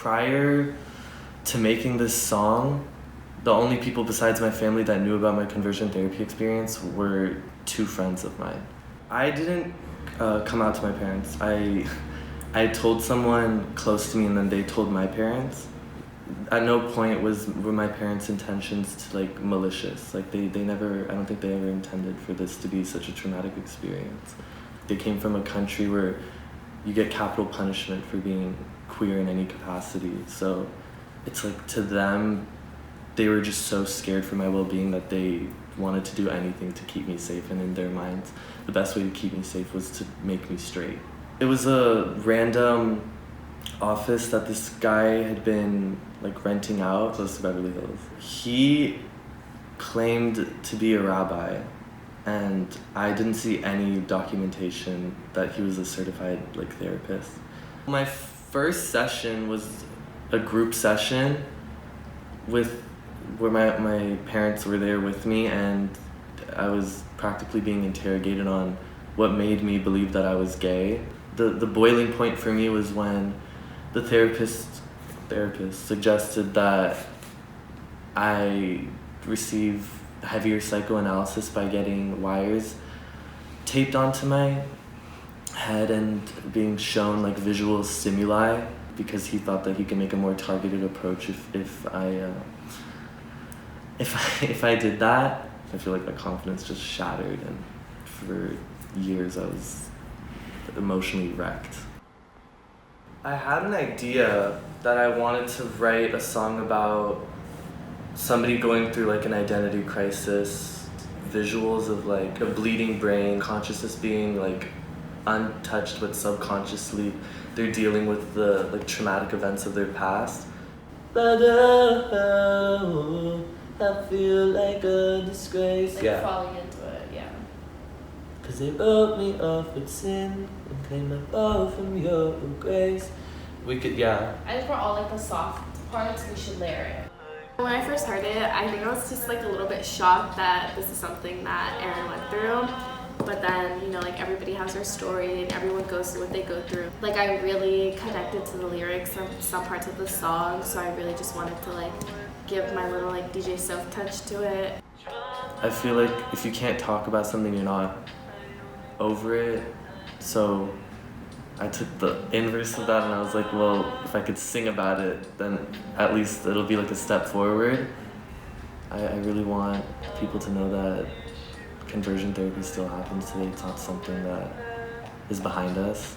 Prior to making this song, the only people besides my family that knew about my conversion therapy experience were two friends of mine. I didn't come out to my parents. I told someone close to me, and then they told my parents. At no point were my parents' intentions to like malicious. Like they never, I don't think they ever intended for this to be such a traumatic experience. They came from a country where you get capital punishment for being queer in any capacity. So it's like, to them, they were just so scared for my well-being that they wanted to do anything to keep me safe, and in their minds, the best way to keep me safe was to make me straight. It was a random office that this guy had been like renting out close to Beverly Hills. He claimed to be a rabbi, and I didn't see any documentation that he was a certified like therapist. My first session was a group session where my parents were there with me, and I was practically being interrogated on what made me believe that I was gay. The boiling point for me was when the therapist suggested that I receive heavier psychoanalysis by getting wires taped onto my head and being shown like visual stimuli, because he thought that he could make a more targeted approach if I did that. I feel like my confidence just shattered, and for years I was emotionally wrecked. I had an idea that I wanted to write a song about somebody going through like an identity crisis, visuals of like a bleeding brain, consciousness being like untouched, but subconsciously they're dealing with the like traumatic events of their past. I feel like a disgrace. Like falling into it, yeah. Cause they wrote me off with sin and claim my power from your grace. We could, yeah. I think for all like the soft parts, we should layer it. When I first heard it, I think I was just like a little bit shocked that this is something that Aaron went through. But then, you know, like everybody has their story and everyone goes through what they go through. Like I really connected to the lyrics and some parts of the song, so I really just wanted to like give my little like DJ Self touch to it. I feel like if you can't talk about something, you're not over it. So I took the inverse of that and I was like, well, if I could sing about it, then at least it'll be like a step forward. I really want people to know that conversion therapy still happens today. It's not something that is behind us.